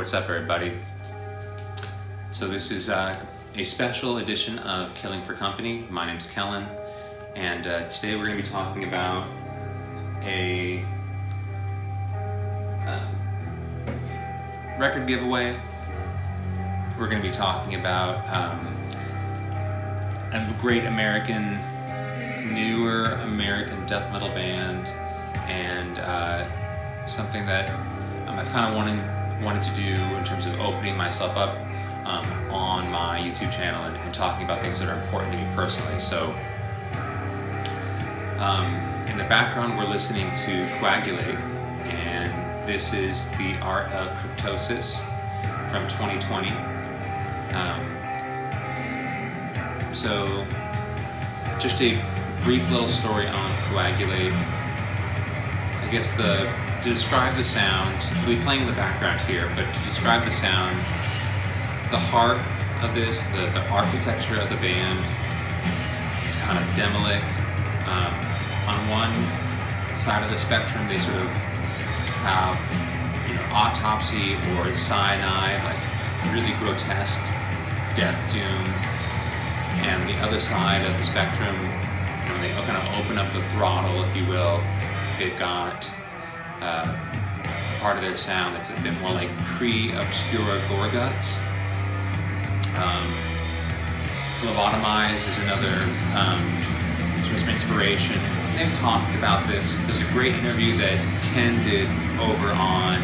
What's up, everybody? So this is a special edition of Killing for Company. My name's Kellen, and today we're going to be talking about a record giveaway. We're going to be talking about a great newer American death metal band, and something that I've kind of wanted to do in terms of opening myself up on my YouTube channel and talking about things that are important to me personally. So in the background we're listening to Coagulate, and this is The Art of Cryptosis from 2020. So just a brief little story on Coagulate. I guess to describe the sound, we'll be playing in the background here, but to describe the sound, the heart of this, the architecture of the band is kind of demolic. On one side of the spectrum, they sort of have, autopsy or cyanide, like really grotesque death doom. And the other side of the spectrum, when they kind of open up the throttle, if you will, they've got part of their sound that's a bit more like pre-obscura Gorguts. Phlebotomize is another source of inspiration. They've talked about this. There's a great interview that Ken did over on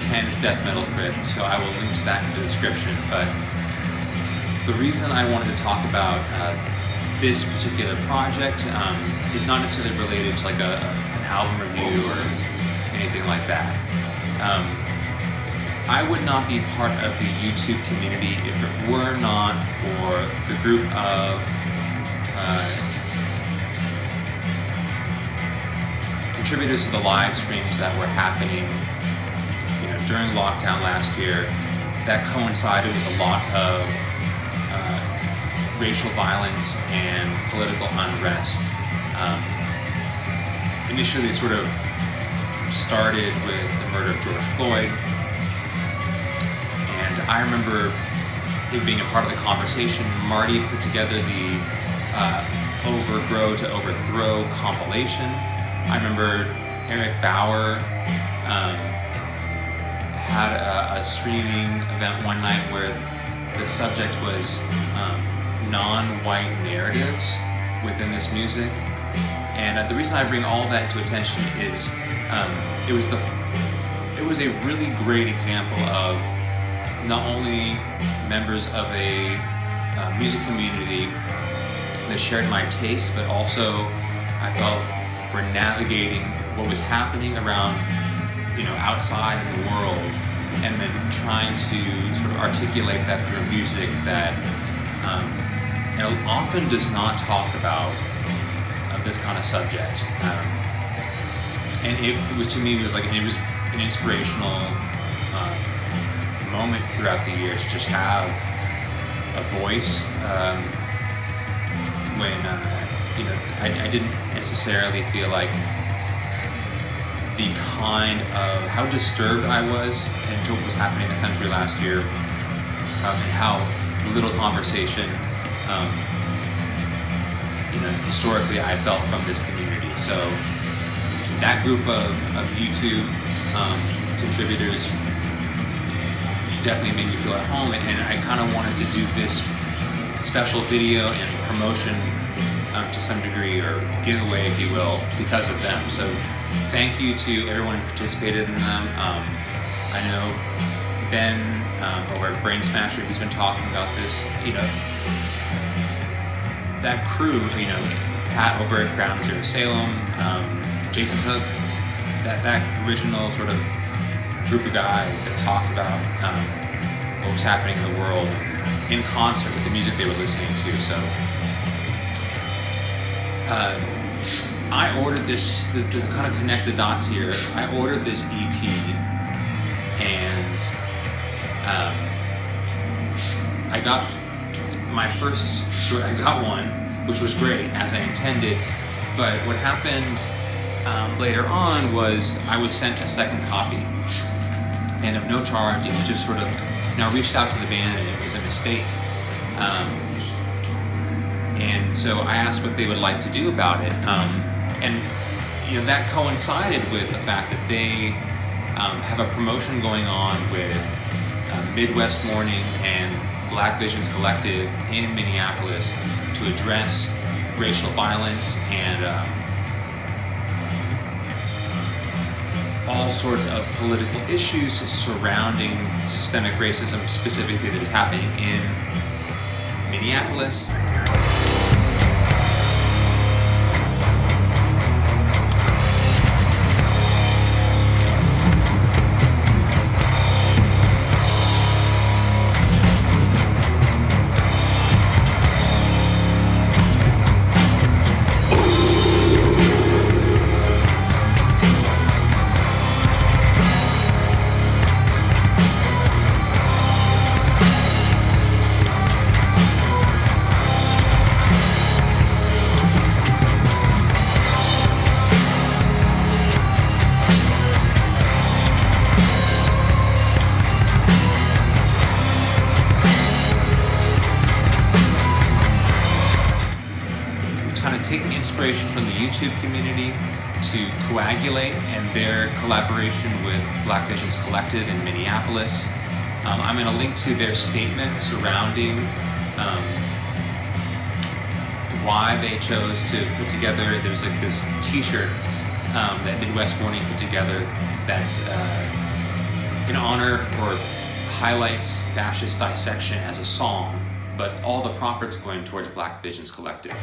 Ken's Death Metal Crypt, so I will link to that in the description. But the reason I wanted to talk about this particular project is not necessarily related to like an album review or anything like that. I would not be part of the YouTube community if it were not for the group of contributors to the live streams that were happening during lockdown last year that coincided with a lot of racial violence and political unrest. Initially sort of started with the murder of George Floyd, and I remember it being a part of the conversation. Marty put together the Overgrow to Overthrow compilation. I remember Eric Bauer had a streaming event one night where the subject was non-white narratives within this music. And the reason I bring all that to attention is it was a really great example of not only members of a music community that shared my taste, but also I felt we're navigating what was happening around, outside in the world, and then trying to sort of articulate that through music that often does not talk about this kind of subject. And it was, to me, it was an inspirational moment throughout the year to just have a voice when I didn't necessarily feel like the kind of how disturbed I was into what was happening in the country last year, and how little conversation historically I felt from this community. So that group of YouTube contributors definitely made me feel at home, and I kind of wanted to do this special video and promotion to some degree, or giveaway if you will, because of them. So thank you to everyone who participated in them. I know Ben over at Brain Smasher, he's been talking about this. That crew, Pat over at Ground Zero Salem, Jason Hook, that original sort of group of guys that talked about what was happening in the world in concert with the music they were listening to. So I ordered this, to kind of connect the dots here, I ordered this EP, and I got my first, I got one, which was great, as I intended, but what happened later on was I was sent a second copy. and of no charge. It was just sort of, I reached out to the band and it was a mistake. And so I asked what they would like to do about it. And that coincided with the fact that they have a promotion going on with Midwest Mourning and Black Visions Collective in Minneapolis to address racial violence and all sorts of political issues surrounding systemic racism, specifically that is happening in Minneapolis. Taking inspiration from the YouTube community to Coagulate and their collaboration with Black Visions Collective in Minneapolis. I'm going to link to their statement surrounding why they chose to put together. There's like this T-shirt that Midwest Mourning put together that's in honor or highlights Fascist Dissection as a song, but all the profits going towards Black Visions Collective.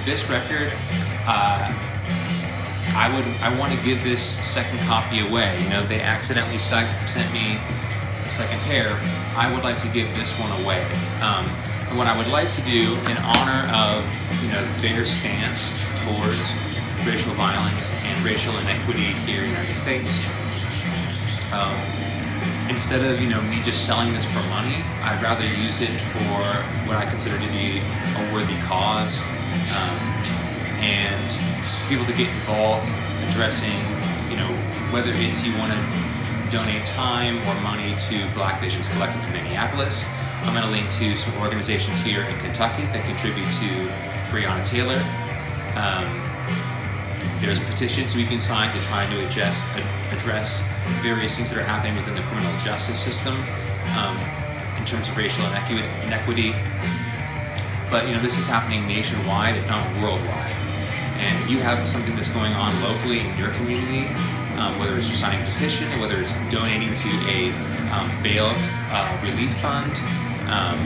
This record, I want to give this second copy away. They accidentally sent me a second pair. I would like to give this one away. And what I would like to do in honor of their stance towards racial violence and racial inequity here in the United States, instead of me just selling this for money, I'd rather use it for what I consider to be a worthy cause. And people to get involved addressing, whether it's you want to donate time or money to Black Visions Collective in Minneapolis. I'm going to link to some organizations here in Kentucky that contribute to Breonna Taylor. There's petitions we can sign to try to address various things that are happening within the criminal justice system in terms of racial inequity. But this is happening nationwide, if not worldwide. And if you have something that's going on locally in your community, whether it's just signing a petition or whether it's donating to a bail relief fund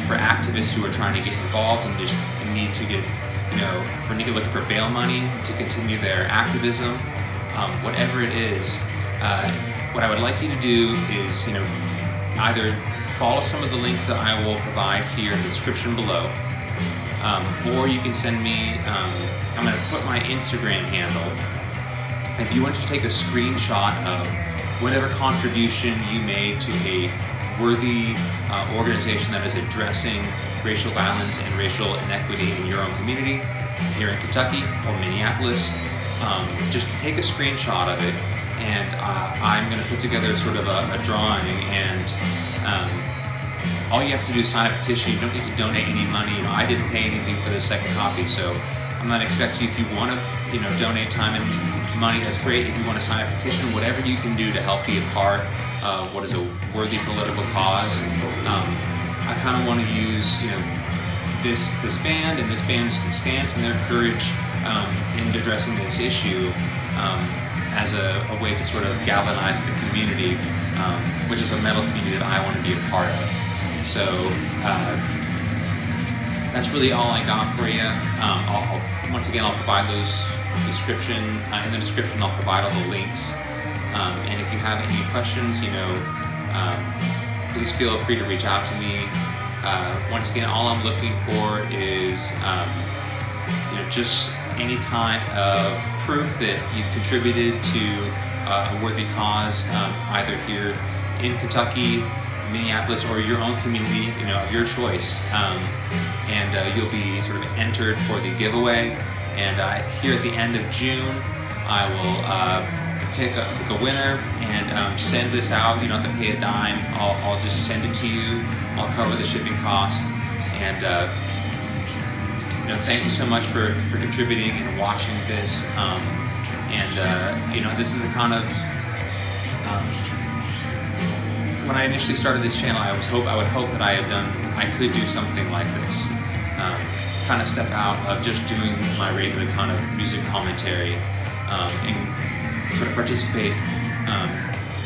for activists who are trying to get involved and just need to get, looking for bail money to continue their activism, whatever it is, what I would like you to do is, either follow some of the links that I will provide here in the description below. Or you can send me, I'm going to put my Instagram handle. If you want to take a screenshot of whatever contribution you made to a worthy organization that is addressing racial violence and racial inequity in your own community here in Kentucky or Minneapolis, just take a screenshot of it, and I'm going to put together sort of a drawing, and all you have to do is sign a petition. You don't need to donate any money. I didn't pay anything for the second copy, so I'm not expecting you. If you want to, donate time and money, that's great. If you want to sign a petition, whatever you can do to help be a part of what is a worthy political cause. I kind of want to use, this band and this band's stance and their courage in addressing this issue as a way to sort of galvanize the community, which is a metal community that I want to be a part of. So that's really all I got for you. Once again, I'll provide those description in the description. I'll provide all the links, and if you have any questions, please feel free to reach out to me. Once again, all I'm looking for is just any kind of proof that you've contributed to a worthy cause, either here in Kentucky, Minneapolis, or your own community, of your choice, and you'll be sort of entered for the giveaway. And here at the end of June, I will pick a winner and send this out. You don't have to pay a dime. I'll just send it to you. I'll cover the shipping cost. And thank you so much for contributing and watching this. This is the kind of when I initially started this channel, I would hope that I could do something like this. Kind of step out of just doing my regular kind of music commentary, and sort of participate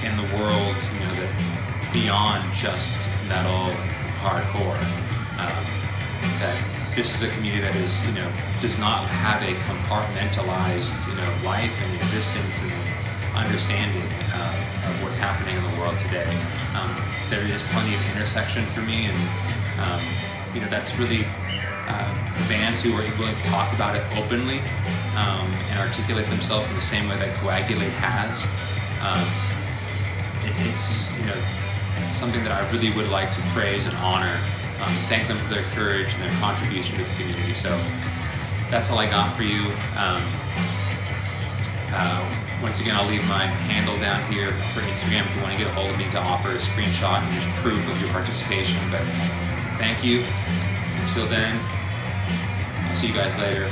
in the world, that beyond just metal and hardcore. That this is a community that is, does not have a compartmentalized, life and existence and understanding of what's happening in the world today. There is plenty of intersection for me, and that's really for bands who are willing to talk about it openly and articulate themselves in the same way that Coagulate has. It's something that I really would like to praise and honor. Thank them for their courage and their contribution to the community. So that's all I got for you. Once again, I'll leave my handle down here for Instagram if you want to get a hold of me to offer a screenshot and just proof of your participation. But thank you. Until then, I'll see you guys later.